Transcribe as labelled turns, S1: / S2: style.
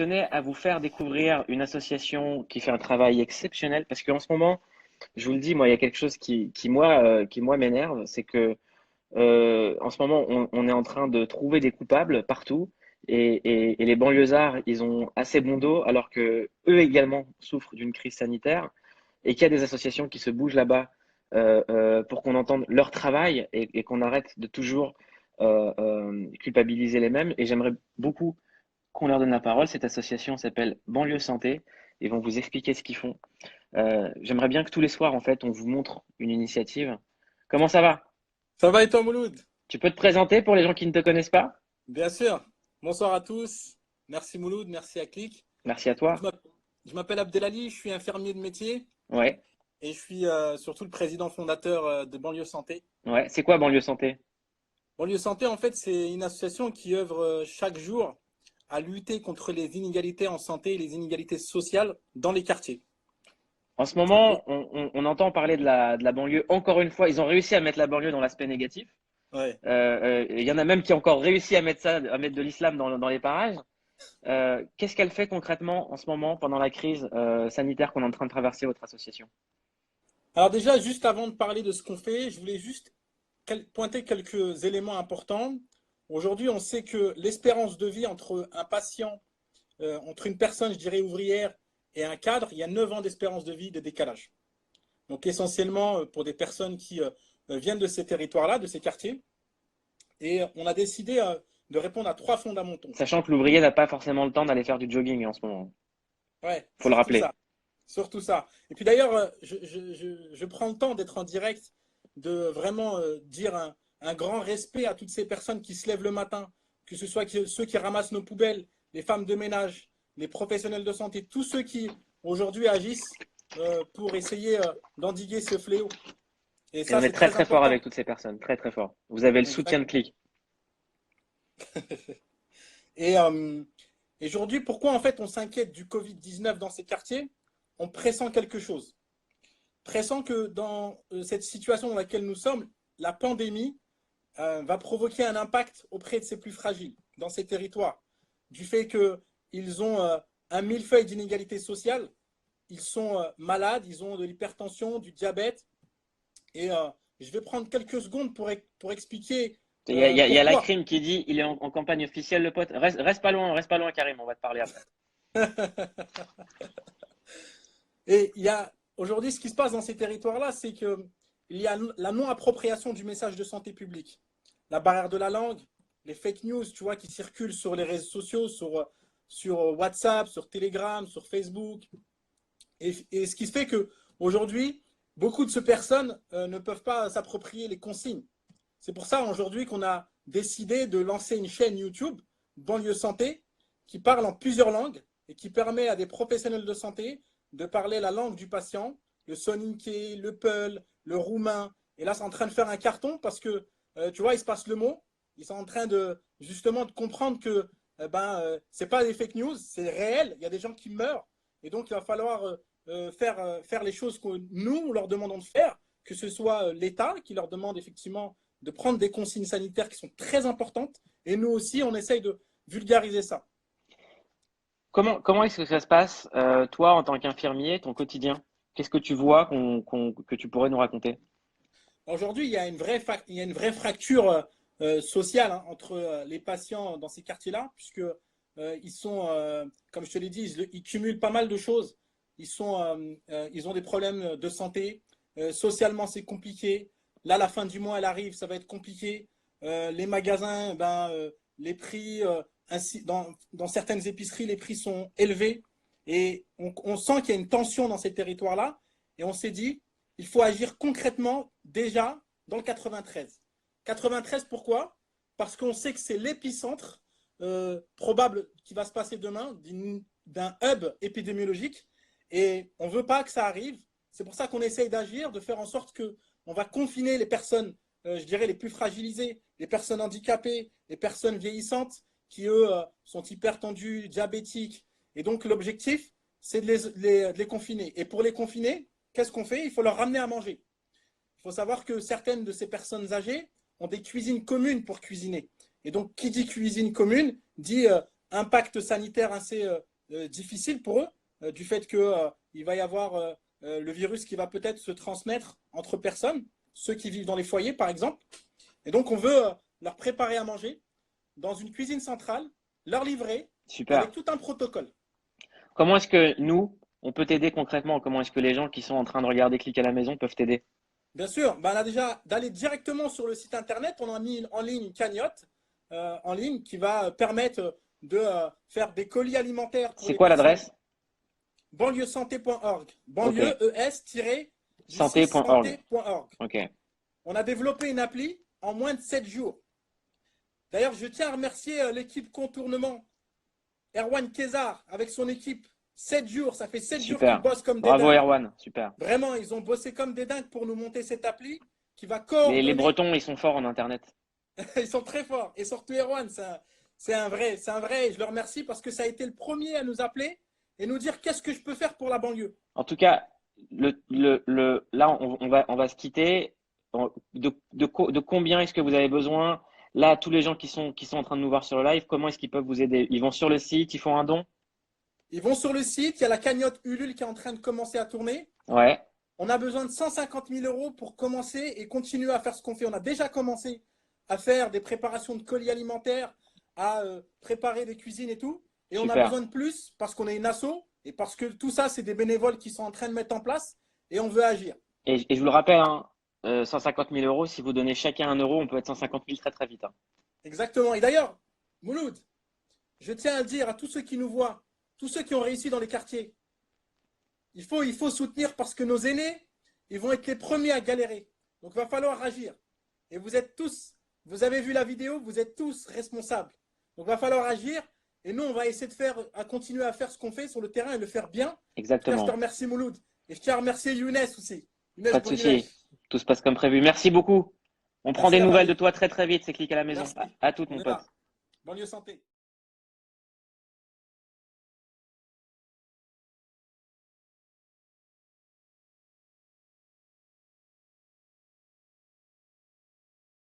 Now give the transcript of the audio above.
S1: tenais à vous faire découvrir une association qui fait un travail exceptionnel parce qu'en ce moment, je vous le dis, moi, il y a quelque chose qui moi m'énerve, c'est que en ce moment, on est en train de trouver des coupables partout et les banlieusards, ils ont assez bon dos alors que eux également souffrent d'une crise sanitaire et qu'il y a des associations qui se bougent là-bas pour qu'on entende leur travail et qu'on arrête de toujours culpabiliser les mêmes. Et j'aimerais beaucoup qu'on leur donne la parole. Cette association s'appelle Banlieue Santé. Ils vont vous expliquer ce qu'ils font. J'aimerais bien que tous les soirs, en fait, on vous montre une initiative. Comment ça va?
S2: Ça va et toi, Mouloud?
S1: Tu peux te présenter pour les gens qui ne te connaissent pas?
S2: Bien sûr. Bonsoir à tous. Merci Mouloud, merci à Click.
S1: Merci à
S2: Donc,
S1: toi.
S2: je m'appelle Abdelali, je suis infirmier de métier
S1: Ouais,
S2: et je suis surtout le président fondateur de Banlieue Santé.
S1: ouais. C'est quoi Banlieue Santé?
S2: Banlieue Santé, en fait, c'est une association qui œuvre chaque jour à lutter contre les inégalités en santé et les inégalités sociales dans les quartiers.
S1: En ce
S2: Et-
S1: moment, on entend parler de la banlieue. Encore une fois, ils ont réussi à mettre la banlieue dans l'aspect négatif.
S2: ouais.
S1: Il y en a même qui ont encore réussi à mettre ça, à mettre de l'islam dans les parages. Qu'est-ce qu'elle fait concrètement en ce moment pendant la crise sanitaire qu'on est en train de traverser, votre association?
S2: Alors déjà, juste avant de parler de ce qu'on fait, je voulais juste pointer quelques éléments importants. Aujourd'hui, on sait que l'espérance de vie entre un patient entre une personne, je dirais, ouvrière et un cadre, il y a 9 ans d'espérance de vie de décalage. Donc essentiellement pour des personnes qui viennent de ces territoires-là, de ces quartiers. Et on a décidé de répondre à trois fondamentaux.
S1: Sachant que l'ouvrier n'a pas forcément le temps d'aller faire du jogging en ce moment.
S2: Ouais,
S1: Faut le
S2: surtout
S1: rappeler.
S2: ça. Surtout ça. Et puis d'ailleurs, je prends le temps d'être en direct, de vraiment dire un grand respect à toutes ces personnes qui se lèvent le matin, que ce soit ceux qui ramassent nos poubelles, les femmes de ménage, les professionnels de santé, tous ceux qui aujourd'hui agissent pour essayer d'endiguer ce fléau. Et
S1: Et
S2: ça,
S1: on est
S2: c'est
S1: très
S2: très
S1: très fort avec
S2: important.
S1: toutes ces personnes, très très fort. Vous avez le soutien
S2: Exact.
S1: de Click.
S2: Et, aujourd'hui, pourquoi en fait on s'inquiète du Covid-19 dans ces quartiers? On pressent quelque chose. Pressent que dans cette situation dans laquelle nous sommes, la pandémie va provoquer un impact auprès de ces plus fragiles, dans ces territoires. Du fait qu'ils ont un millefeuille d'inégalités sociales, ils sont malades, ils ont de l'hypertension, du diabète. Et je vais prendre quelques secondes pour expliquer
S1: Il y a la
S2: pourquoi.
S1: crime qui dit il est en campagne officielle, le pote. Reste pas loin, Karim, on va te parler après.
S2: Et il y a aujourd'hui, ce qui se passe dans ces territoires-là, c'est qu'il y a la non-appropriation du message de santé publique, la barrière de la langue, les fake news, tu vois, qui circulent sur les réseaux sociaux, sur WhatsApp, sur Telegram, sur Facebook. Et ce qui fait que aujourd'hui, beaucoup de ces personnes ne peuvent pas s'approprier les consignes. C'est pour ça aujourd'hui qu'on a décidé de lancer une chaîne YouTube, Banlieue Santé, qui parle en plusieurs langues et qui permet à des professionnels de santé de parler la langue du patient, le soninké, le peul, le roumain. Et là, c'est en train de faire un carton parce que, tu vois, ils se passent le mot. Ils sont en train de justement de comprendre que c'est pas des fake news, c'est réel. Il y a des gens qui meurent. Et donc, il va falloir faire les choses que nous leur demandons de faire, que ce soit l'État qui leur demande effectivement de prendre des consignes sanitaires qui sont très importantes. Et nous aussi, on essaye de vulgariser ça.
S1: Comment est-ce que ça se passe, toi, en tant qu'infirmier, ton quotidien? Qu'est-ce que tu vois que tu pourrais nous raconter?
S2: Aujourd'hui, il y a une vraie fracture sociale hein, entre les patients dans ces quartiers-là, puisque ils sont, comme je te l'ai dit, ils cumulent pas mal de choses. Ils ont des problèmes de santé. Socialement, c'est compliqué. Là, la fin du mois, elle arrive, ça va être compliqué. Les magasins, les prix, dans certaines épiceries, les prix sont élevés. Et on sent qu'il y a une tension dans ces territoires-là. Et on s'est dit, il faut agir concrètement déjà dans le 93. 93, pourquoi? Parce qu'on sait que c'est l'épicentre probable qui va se passer demain d'un hub épidémiologique et on ne veut pas que ça arrive. C'est pour ça qu'on essaye d'agir, de faire en sorte qu'on va confiner les personnes, je dirais, les plus fragilisées, les personnes handicapées, les personnes vieillissantes qui, eux, sont hypertendues, diabétiques. Et donc, l'objectif, c'est de les confiner. Et pour les confiner, qu'est-ce qu'on fait? Il faut leur ramener à manger. Il faut savoir que certaines de ces personnes âgées ont des cuisines communes pour cuisiner. Et donc, qui dit cuisine commune dit impact sanitaire assez difficile pour eux, du fait qu'il va y avoir le virus qui va peut-être se transmettre entre personnes, ceux qui vivent dans les foyers par exemple. Et donc on veut leur préparer à manger dans une cuisine centrale, leur livrer
S1: Super.
S2: avec tout un protocole.
S1: Comment est-ce que nous, on peut t'aider concrètement? Comment est-ce que les gens qui sont en train de regarder Click à la maison peuvent t'aider?
S2: Bien sûr, ben là déjà d'aller directement sur le site internet, on a mis en ligne une cagnotte en ligne qui va permettre de faire des colis alimentaires pour
S1: C'est
S2: les
S1: quoi
S2: personnes.
S1: l'adresse?
S2: Banlieussanté.org.
S1: Ok.
S2: Banlieue ES-du-6
S1: Santé.org.
S2: santé.org.
S1: Ok.
S2: On a développé une appli en moins de 7 jours. D'ailleurs, je tiens à remercier l'équipe Contournement. Erwan Kézar avec son équipe. 7 jours, ça fait 7 jours qu'ils
S1: Super.
S2: bossent comme des
S1: Bravo
S2: dingues.
S1: Erwan. Super.
S2: Vraiment, ils ont bossé comme des dingues pour nous monter cette appli qui va
S1: Les
S2: coordonner.
S1: Bretons, ils sont forts en Internet.
S2: Ils sont très forts. Et surtout Erwan, c'est un vrai. Et je le remercie parce que ça a été le premier à nous appeler et nous dire qu'est-ce que je peux faire pour la banlieue.
S1: En tout cas, là, on va se quitter. De combien est-ce que vous avez besoin? Là, tous les gens qui sont en train de nous voir sur le live, comment est-ce qu'ils peuvent vous aider? Ils vont sur le site, ils font un don?
S2: Ils vont sur le site, il y a la cagnotte Ulule qui est en train de commencer à tourner.
S1: Ouais,
S2: On a besoin de 150 000 euros pour commencer et continuer à faire ce qu'on fait. On a déjà commencé à faire des préparations de colis alimentaires, à préparer des cuisines et tout. Et on a
S1: super.
S2: besoin de plus parce qu'on est une asso et parce que tout ça, c'est des bénévoles qui sont en train de mettre en place et on veut agir.
S1: Et je vous le rappelle, hein, 150 000 euros, si vous donnez chacun 1 euro, on peut être 150 000 très très vite, hein.
S2: Exactement. Et d'ailleurs, Mouloud, je tiens à le dire à tous ceux qui nous voient, tous ceux qui ont réussi dans les quartiers, il faut soutenir parce que nos aînés, ils vont être les premiers à galérer. Donc, il va falloir agir. Et vous êtes tous, vous avez vu la vidéo, vous êtes tous responsables. Donc, il va falloir agir. Et nous, on va essayer à continuer à faire ce qu'on fait sur le terrain et le faire bien.
S1: Exactement.
S2: Je te remercie, Mouloud. Et je tiens à remercier Younes aussi. Younes
S1: Pas de
S2: Bourguinet.
S1: souci. Tout se passe comme prévu. Merci beaucoup. On prend
S2: Merci
S1: des
S2: la
S1: nouvelles de
S2: famille.
S1: toi très très vite. C'est Click à la maison.
S2: Merci.
S1: À toutes,
S2: On
S1: mon
S2: est
S1: pote.
S2: là. Banlieue santé.